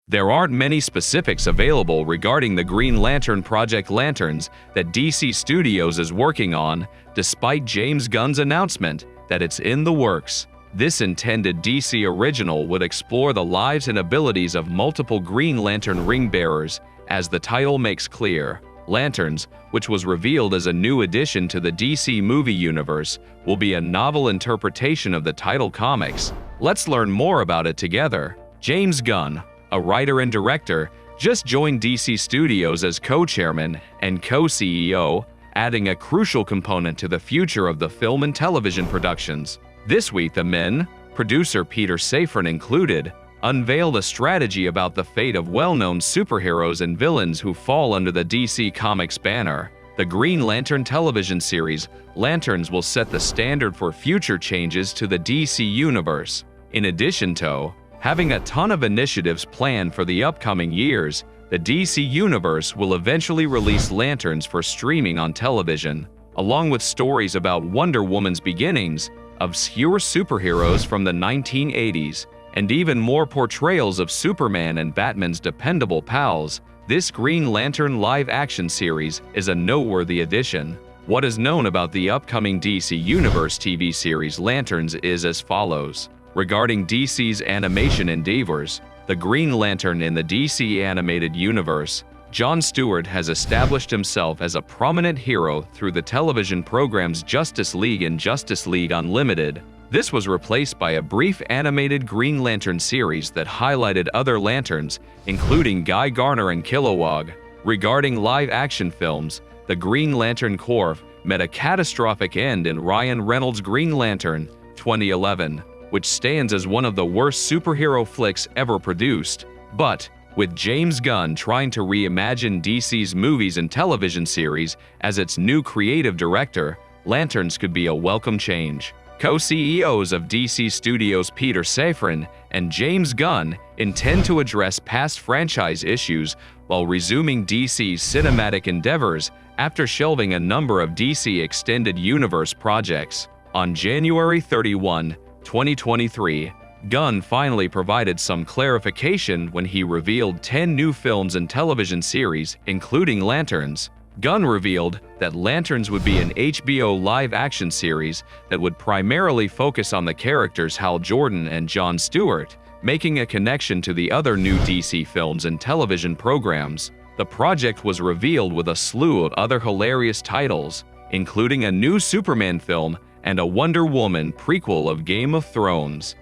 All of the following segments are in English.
There aren't many specifics available regarding the Green Lantern Project Lanterns that DC Studios is working on, despite James Gunn's announcement that it's in the works. This intended DC original would explore the lives and abilities of multiple Green Lantern ring-bearers, as the title makes clear. Lanterns, which was revealed as a new addition to the DC movie universe, will be a novel interpretation of the title comics. Let's learn more about it together. James Gunn, a writer and director, just joined DC Studios as co-chairman and co-CEO, adding a crucial component to the future of the film and television productions. This week, the men, producer Peter Safran included, unveiled a strategy about the fate of well-known superheroes and villains who fall under the DC Comics banner. The Green Lantern television series, Lanterns, will set the standard for future changes to the DC universe. In addition to having a ton of initiatives planned for the upcoming years, the DC Universe will eventually release Lanterns for streaming on television, along with stories about Wonder Woman's beginnings, obscure superheroes from the 1980s, and even more portrayals of Superman and Batman's dependable pals. This Green Lantern live-action series is a noteworthy addition. What is known about the upcoming DC Universe TV series Lanterns is as follows. Regarding DC's animation endeavors, the Green Lantern in the DC animated universe, Jon Stewart has established himself as a prominent hero through the television programs Justice League and Justice League Unlimited. This was replaced by a brief animated Green Lantern series that highlighted other Lanterns, including Guy Garner and Kilowog. Regarding live-action films, the Green Lantern Corps met a catastrophic end in Ryan Reynolds' Green Lantern 2011, which stands as one of the worst superhero flicks ever produced. But with James Gunn trying to reimagine DC's movies and television series as its new creative director, Lanterns could be a welcome change. Co-CEOs of DC Studios Peter Safran and James Gunn intend to address past franchise issues while resuming DC's cinematic endeavors after shelving a number of DC Extended Universe projects. On January 31, 2023, Gunn finally provided some clarification when he revealed 10 new films and television series, including Lanterns. Gunn revealed that Lanterns would be an HBO live-action series that would primarily focus on the characters Hal Jordan and Jon Stewart, making a connection to the other new DC films and television programs. The project was revealed with a slew of other hilarious titles, including a new Superman film and a Wonder Woman prequel of Game of Thrones.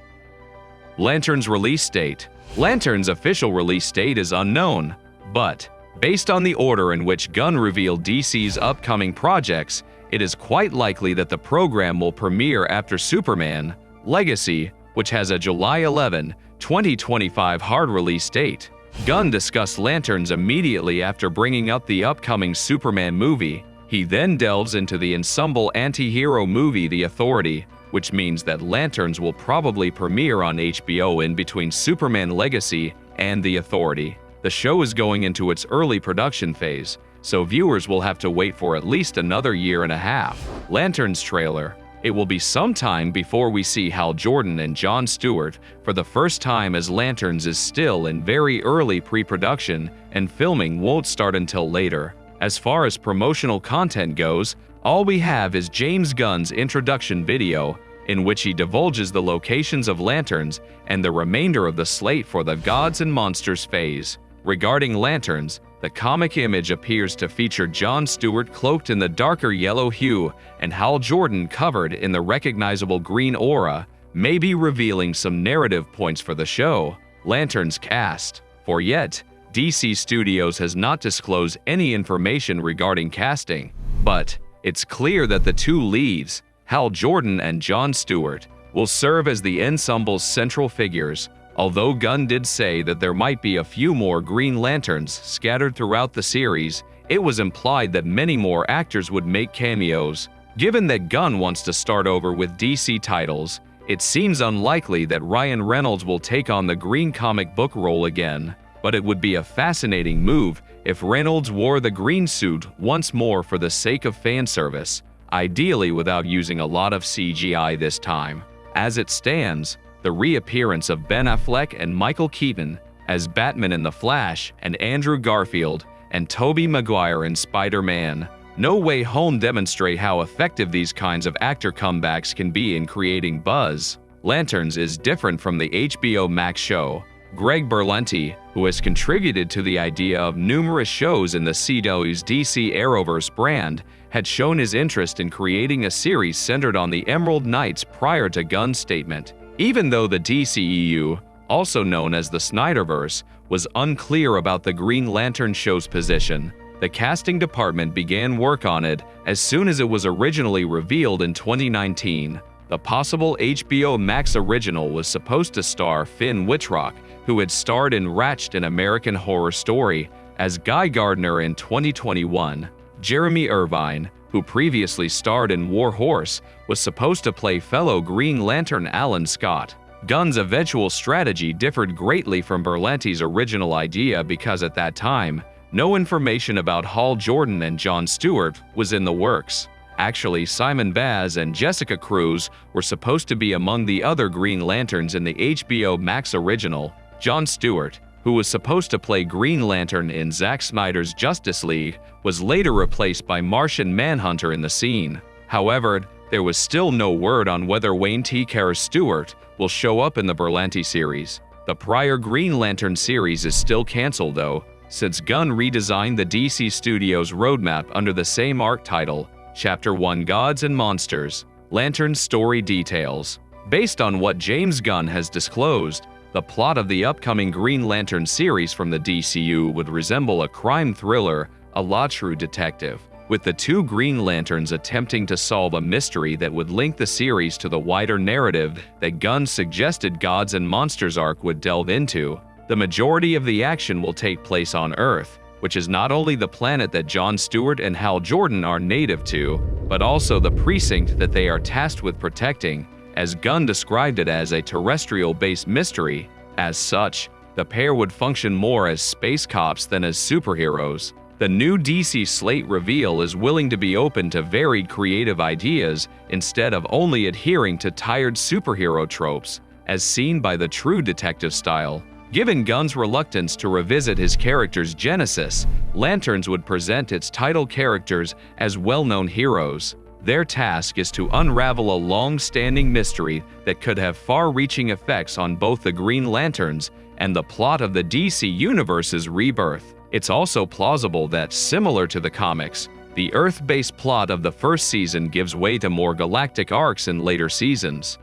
Lanterns release date. Lanterns' official release date is unknown, but based on the order in which Gunn revealed DC's upcoming projects, it is quite likely that the program will premiere after Superman Legacy, which has a July 11, 2025 hard release date. Gunn discussed Lanterns immediately after bringing up the upcoming Superman movie. He then delves into the ensemble anti-hero movie The Authority, which means that Lanterns will probably premiere on HBO in between Superman Legacy and The Authority. The show is going into its early production phase, so viewers will have to wait for at least another year and a half. Lanterns trailer. It will be some time before we see Hal Jordan and Jon Stewart for the first time, as Lanterns is still in very early pre-production and filming won't start until later. As far as promotional content goes, all we have is James Gunn's introduction video, in which he divulges the locations of Lanterns and the remainder of the slate for the Gods and Monsters phase. Regarding Lanterns, the comic image appears to feature Jon Stewart cloaked in the darker yellow hue and Hal Jordan covered in the recognizable green aura, maybe revealing some narrative points for the show. Lanterns cast. For yet, DC Studios has not disclosed any information regarding casting, but it's clear that the two leads, Hal Jordan and Jon Stewart, will serve as the ensemble's central figures. Although Gunn did say that there might be a few more Green Lanterns scattered throughout the series, it was implied that many more actors would make cameos. Given that Gunn wants to start over with DC titles, it seems unlikely that Ryan Reynolds will take on the Green comic book role again. But it would be a fascinating move if Reynolds wore the green suit once more for the sake of fan service, ideally without using a lot of CGI this time. As it stands, the reappearance of Ben Affleck and Michael Keaton as Batman in The Flash, and Andrew Garfield and Tobey Maguire in Spider-Man. No Way Home demonstrate how effective these kinds of actor comebacks can be in creating buzz. Lanterns is different from the HBO Max show. Greg Berlanti, who has contributed to the idea of numerous shows in the CW's DC Arrowverse brand, had shown his interest in creating a series centered on the Emerald Knights prior to Gunn's statement. Even though the DCEU, also known as the Snyderverse, was unclear about the Green Lantern show's position, the casting department began work on it as soon as it was originally revealed in 2019. The possible HBO Max original was supposed to star Finn Wittrock, who had starred in Ratched: An American Horror Story, as Guy Gardner in 2021. Jeremy Irvine, who previously starred in War Horse, was supposed to play fellow Green Lantern Alan Scott. Gunn's eventual strategy differed greatly from Berlanti's original idea because at that time, no information about Hal Jordan and Jon Stewart was in the works. Actually, Simon Baz and Jessica Cruz were supposed to be among the other Green Lanterns in the HBO Max original. Jon Stewart, who was supposed to play Green Lantern in Zack Snyder's Justice League, was later replaced by Martian Manhunter in the scene. However, there was still no word on whether Wayne T. Karras Stewart will show up in the Berlanti series. The prior Green Lantern series is still canceled though, since Gunn redesigned the DC Studios roadmap under the same arc title, Chapter 1 Gods and Monsters, Lantern's Story Details. Based on what James Gunn has disclosed, the plot of the upcoming Green Lantern series from the DCU would resemble a crime thriller, a la True Detective, with the two Green Lanterns attempting to solve a mystery that would link the series to the wider narrative that Gunn's suggested Gods and Monsters arc would delve into. The majority of the action will take place on Earth, which is not only the planet that Jon Stewart and Hal Jordan are native to, but also the precinct that they are tasked with protecting, as Gunn described it as a terrestrial-based mystery. As such, the pair would function more as space cops than as superheroes. The new DC slate reveal is willing to be open to varied creative ideas instead of only adhering to tired superhero tropes, as seen by the True Detective style. Given Gunn's reluctance to revisit his character's genesis, Lanterns would present its title characters as well-known heroes. Their task is to unravel a long-standing mystery that could have far-reaching effects on both the Green Lanterns and the plot of the DC Universe's rebirth. It's also plausible that, similar to the comics, the Earth-based plot of the first season gives way to more galactic arcs in later seasons.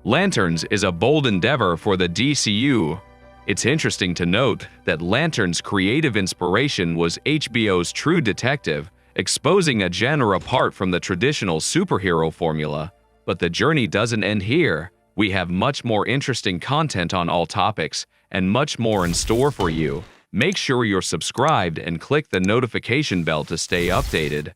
Lanterns is a bold endeavor for the DCU. It's interesting to note that Lantern's creative inspiration was HBO's True Detective, exposing a genre apart from the traditional superhero formula. But the journey doesn't end here. We have much more interesting content on all topics, and much more in store for you. Make sure you're subscribed and click the notification bell to stay updated.